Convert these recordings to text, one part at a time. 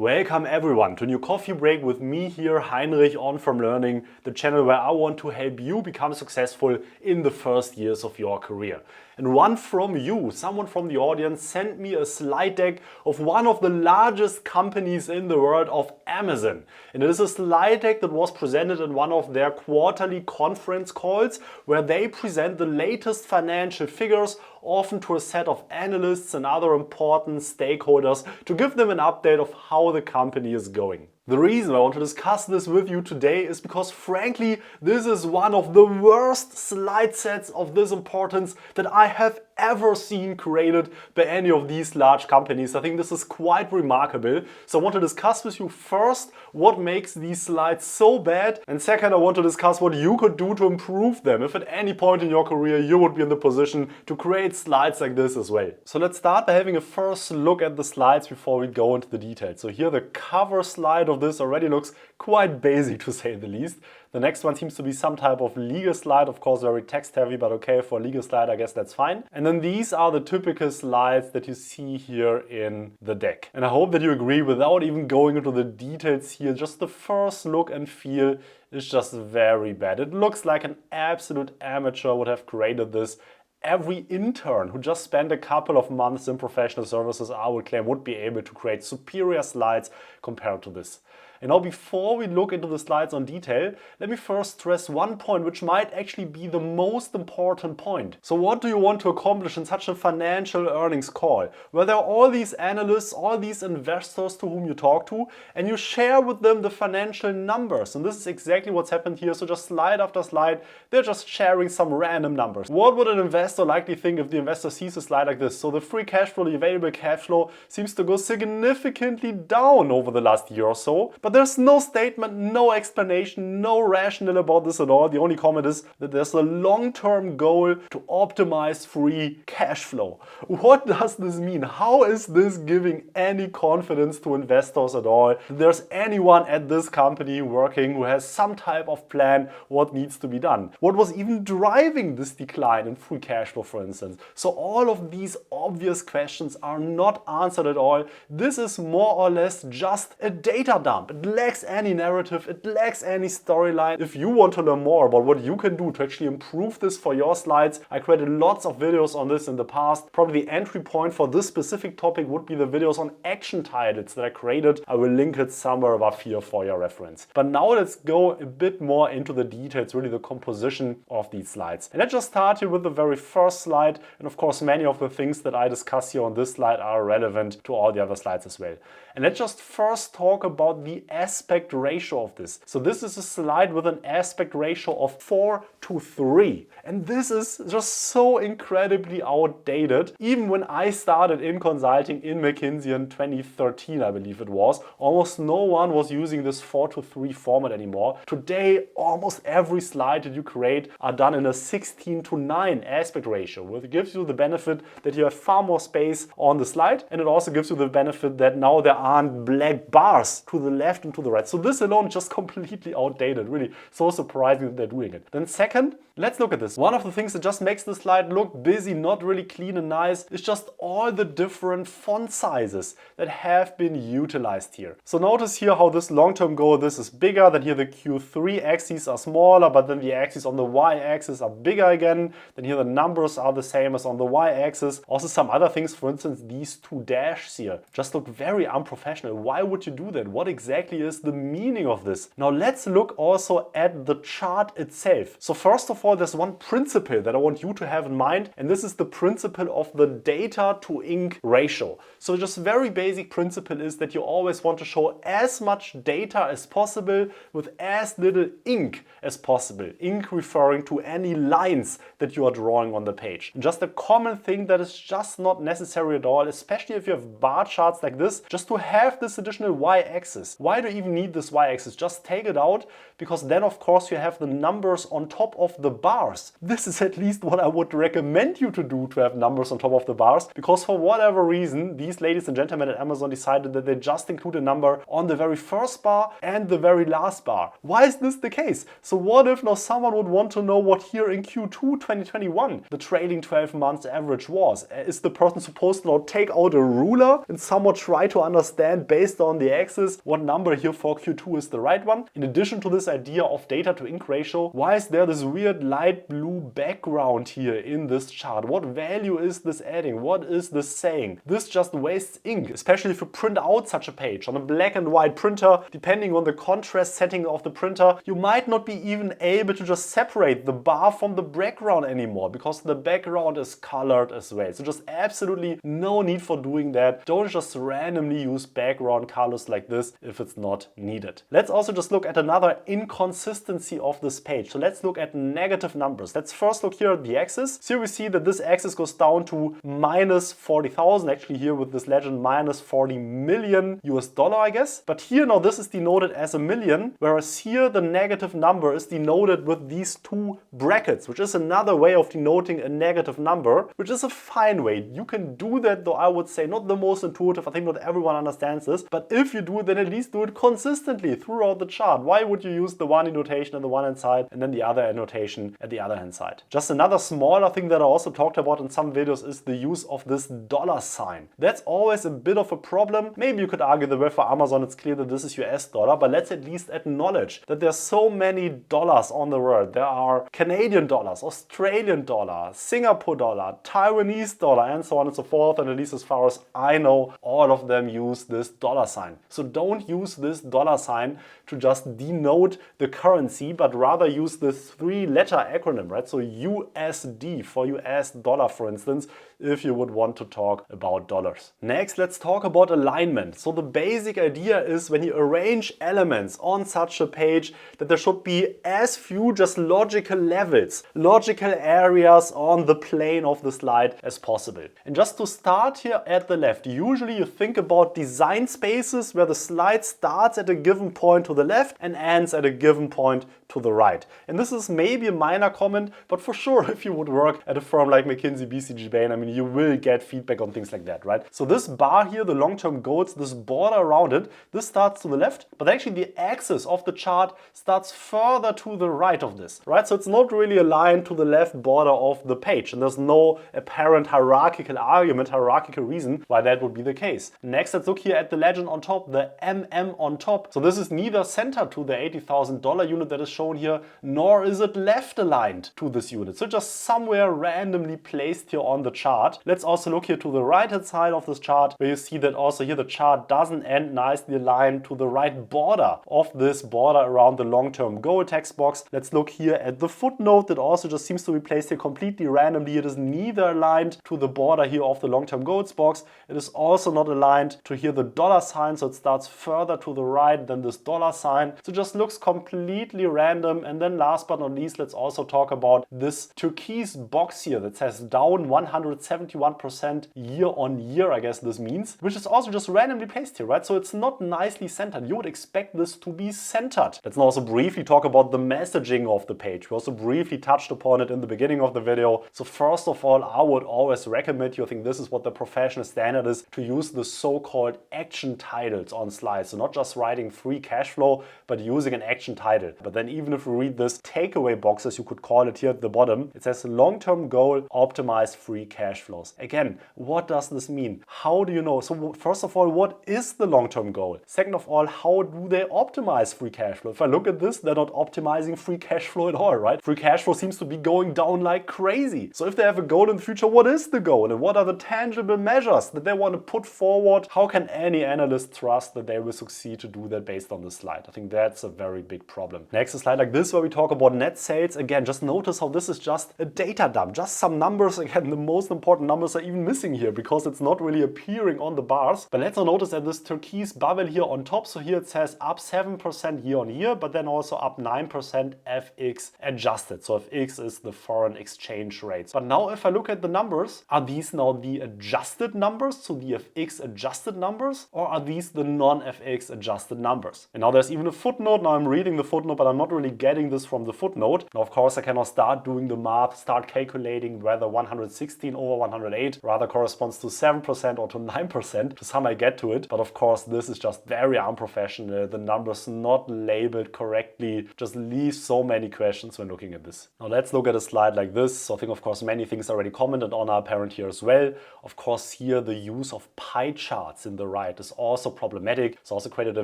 Welcome everyone to a new coffee break with me here, Heinrich on From Learning, the channel where I want to help you become successful in the first years of your career. And one from you, someone from the audience, sent me a slide deck of one of the largest companies in the world, of Amazon. And it is a slide deck that was presented in one of their quarterly conference calls where they present the latest financial figures, often to a set of analysts and other important stakeholders, to give them an update of how the company is going. The reason I want to discuss this with you today is because, frankly, this is one of the worst slide sets of this importance that I have ever seen created by any of these large companies. I think this is quite remarkable. So I want to discuss with you first what makes these slides so bad, and second I want to discuss what you could do to improve them if at any point in your career you would be in the position to create slides like this as well. So let's start by having a first look at the slides before we go into the details. So here the cover slide of this already looks quite basic, to say the least. The next one seems to be some type of legal slide, of course very text heavy, but okay, for a legal slide I guess that's fine. And then these are the typical slides that you see here in the deck. And I hope that you agree, without even going into the details here, just the first look and feel is just very bad. It looks like an absolute amateur would have created this. Every intern who just spent a couple of months in professional services, I would claim, would be able to create superior slides compared to this. And now, before we look into the slides on detail, let me first stress one point which might actually be the most important point. So what do you want to accomplish in such a financial earnings call, where there are all these analysts, all these investors to whom you talk to, and you share with them the financial numbers? And this is exactly what's happened here. So just slide after slide, they're just sharing some random numbers. What would an investor likely think if the investor sees a slide like this? So the free cash flow, the available cash flow, seems to go significantly down over the last year or so. But there's no statement, no explanation, no rationale about this at all. The only comment is that there's a long-term goal to optimize free cash flow. What does this mean? How is this giving any confidence to investors at all? There's anyone at this company working who has some type of plan what needs to be done? What was even driving this decline in free cash flow, for instance? So all of these obvious questions are not answered at all. This is more or less just a data dump. It lacks any narrative, it lacks any storyline. If you want to learn more about what you can do to actually improve this for your slides, I created lots of videos on this in the past. Probably the entry point for this specific topic would be the videos on action titles that I created. I will link it somewhere above here for your reference. But now let's go a bit more into the details, really the composition of these slides. And let's just start here with the very first slide. And of course, many of the things that I discuss here on this slide are relevant to all the other slides as well. And let's just first talk about the aspect ratio of this. So this is a slide with an aspect ratio of 4:3. And this is just so incredibly outdated. Even when I started in consulting in McKinsey in 2013, I believe it was, almost no one was using this 4:3 format anymore. Today, almost every slide that you create are done in a 16:9 aspect ratio, which gives you the benefit that you have far more space on the slide. And it also gives you the benefit that now there aren't black bars to the left and to the right. So this alone is just completely outdated. Really so surprising that they're doing it. Then second, let's look at this. One of the things that just makes the slide look busy, not really clean and nice, is just all the different font sizes that have been utilized here. So notice here how this long-term goal, this is bigger, then here the Q3 axes are smaller, but then the axes on the y-axis are bigger again. Then here the numbers are the same as on the y-axis. Also some other things, for instance, these two dashes here just look very unprofessional. Why would you do that? What exactly is the meaning of this? Now let's look also at the chart itself. So first of all, there's one principle that I want you to have in mind, and this is the principle of the data to ink ratio. So just a very basic principle is that you always want to show as much data as possible with as little ink as possible. Ink referring to any lines that you are drawing on the page. And just a common thing that is just not necessary at all, especially if you have bar charts like this, just to have this additional y-axis. Why do you even need this y-axis? Just take it out, because then of course you have the numbers on top of the bars. This is at least what I would recommend you to do, to have numbers on top of the bars, because for whatever reason, these ladies and gentlemen at Amazon decided that they just include a number on the very first bar and the very last bar. Why is this the case? So what if now someone would want to know what here in Q2 2021 the trailing 12 months average was? Is the person supposed to now take out a ruler and somewhat try to understand based on the axis what number here for Q2 is the right one? In addition to this idea of data to ink ratio, why is there this weird light blue background here in this chart? What value is this adding? What is this saying? This just wastes ink, especially if you print out such a page on a black and white printer. Depending on the contrast setting of the printer, you might not be even able to just separate the bar from the background anymore because the background is colored as well. So just absolutely no need for doing that. Don't just randomly use background colors like this if it's not needed. Let's also just look at another inconsistency of this page. So let's look at negative numbers. Let's first look here at the axis. So here we see that this axis goes down to minus 40,000, actually here with this legend minus 40 million US dollar, I guess. But here now this is denoted as a million, whereas here the negative number is denoted with these two brackets, which is another way of denoting a negative number, which is a fine way. You can do that, though I would say not the most intuitive. I think not everyone understands this, but if you do it, then at least do it consistently throughout the chart. Why would you use the one annotation on the one hand side and then the other annotation at the other hand side? Just another smaller thing that I also talked about in some videos is the use of this dollar sign. That's always a bit of a problem. Maybe you could argue that well, for Amazon it's clear that this is US dollar, but let's at least acknowledge that there's so many dollars on the world. There are Canadian dollars, Australian dollar, Singapore dollar, Taiwanese dollar, and so on and so forth. And at least as far as I know, all of them use this dollar sign. So don't use this dollar sign to just denote the currency, but rather use this three-letter acronym, right? So USD for US dollar, for instance, if you would want to talk about dollars. Next, let's talk about alignment. So the basic idea is when you arrange elements on such a page that there should be as few just logical levels, logical areas on the plane of the slide as possible. And just to start here at the left, usually you think about design spaces where the slide starts at a given point to the left and ends at a given point to the right. And this is maybe a minor comment, but for sure if you would work at a firm like McKinsey, BCG, Bain, I mean, you will get feedback on things like that, right? So this bar here, the long-term goals, this border around it, this starts to the left, but actually the axis of the chart starts further to the right of this, right? So it's not really aligned to the left border of the page, and there's no apparent hierarchical argument, hierarchical reason why that would be the case. Next, let's look here at the legend on top, the MM on top. So this is neither centered to the $80,000 unit that is shown here, nor is it left aligned to this unit. So just somewhere randomly placed here on the chart. Let's also look here to the right hand side of this chart, where you see that also here the chart doesn't end nicely aligned to the right border of this border around the long-term goal text box. Let's look here at the footnote that also just seems to be placed here completely randomly. It is neither aligned to the border here of the long-term goals box. It is also not aligned to here the dollar sign, so it starts further to the right than this dollar sign. So it just looks completely random. And then last but not least, let's also talk about this turquoise box here that says down 171% year on year, I guess this means, which is also just randomly placed here, right? So it's not nicely centered. You would expect this to be centered. Let's now also briefly talk about the messaging of the page. We also briefly touched upon it in the beginning of the video. So first of all, I would always recommend you, I think this is what the professional standard is, to use the so-called action titles on slides. So not just writing free cash flow, but using an action title. But then even if you read this takeaway box, as you could call it here at the bottom, it says long-term goal, optimize free cash flows. Again, what does this mean? How do you know? So first of all, what is the long-term goal? Second of all, how do they optimize free cash flow? If I look at this, they're not optimizing free cash flow at all, right? Free cash flow seems to be going down like crazy. So if they have a goal in the future, what is the goal? And what are the tangible measures that they want to put forward? How can any analyst trust that they will succeed to do that based on this slide? I think that's a very big problem. Next, a slide like this where we talk about net sales. Again, just notice how this is just a data dump, just some numbers. Again, the most important important numbers are even missing here because it's not really appearing on the bars. But let's now notice that this turquoise bubble here on top, so here it says up 7% year on year, but then also up 9% FX adjusted. So FX is the foreign exchange rates. But now if I look at the numbers, are these now the adjusted numbers, so the FX adjusted numbers, or are these the non-FX adjusted numbers? And now there's even a footnote. Now I'm reading the footnote, but I'm not really getting this from the footnote. Now, of course, I cannot start doing the math, start calculating whether 116 over 108 rather corresponds to 7% or to 9%. To some I get to it, but of course this is just very unprofessional. The numbers not labeled correctly just leave so many questions when looking at this. Now let's look at a slide like this. So I think of course many things already commented on are apparent here as well. Of course here the use of pie charts in the right is also problematic. So I also created a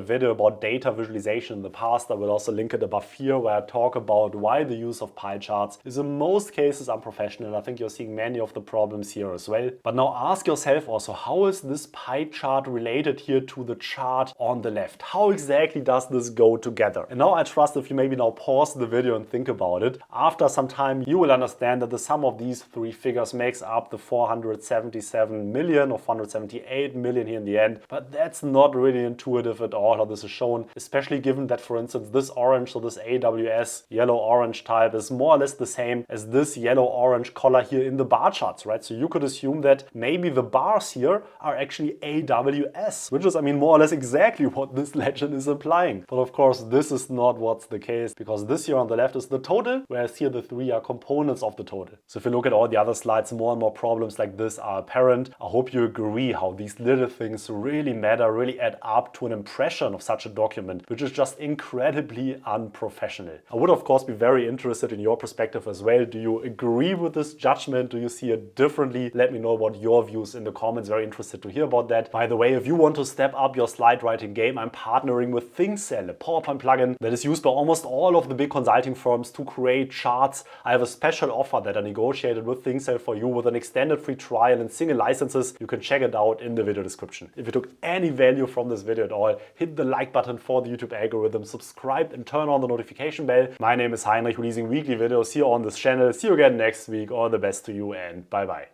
video about data visualization in the past. I will also link it above here where I talk about why the use of pie charts is in most cases unprofessional. I think you're seeing many of the problems here as well. But now ask yourself also, how is this pie chart related here to the chart on the left? How exactly does this go together? And now I trust if you maybe now pause the video and think about it, after some time you will understand that the sum of these three figures makes up the 477 million or 478 million here in the end. But that's not really intuitive at all how this is shown, especially given that, for instance, this orange, so this AWS yellow-orange type is more or less the same as this yellow-orange color here in the bar charts, right? So you could assume that maybe the bars here are actually AWS, which is, I mean, more or less exactly what this legend is implying. But of course, this is not what's the case, because this here on the left is the total, whereas here the three are components of the total. So if you look at all the other slides, more and more problems like this are apparent. I hope you agree how these little things really matter, really add up to an impression of such a document, which is just incredibly unprofessional. I would of course be very interested in your perspective as well. Do you agree with this judgment? Do you see it differently? Let me know about your views in the comments. Very interested to hear about that. By the way, if you want to step up your slide writing game, I'm partnering with ThinkCell, a PowerPoint plugin that is used by almost all of the big consulting firms to create charts. I have a special offer that I negotiated with ThinkCell for you with an extended free trial and single licenses. You can check it out in the video description. If you took any value from this video at all, hit the like button for the YouTube algorithm, subscribe and turn on the notification bell. My name is Heinrich, releasing weekly videos here on this channel. See you again next week. All the best to you and bye bye.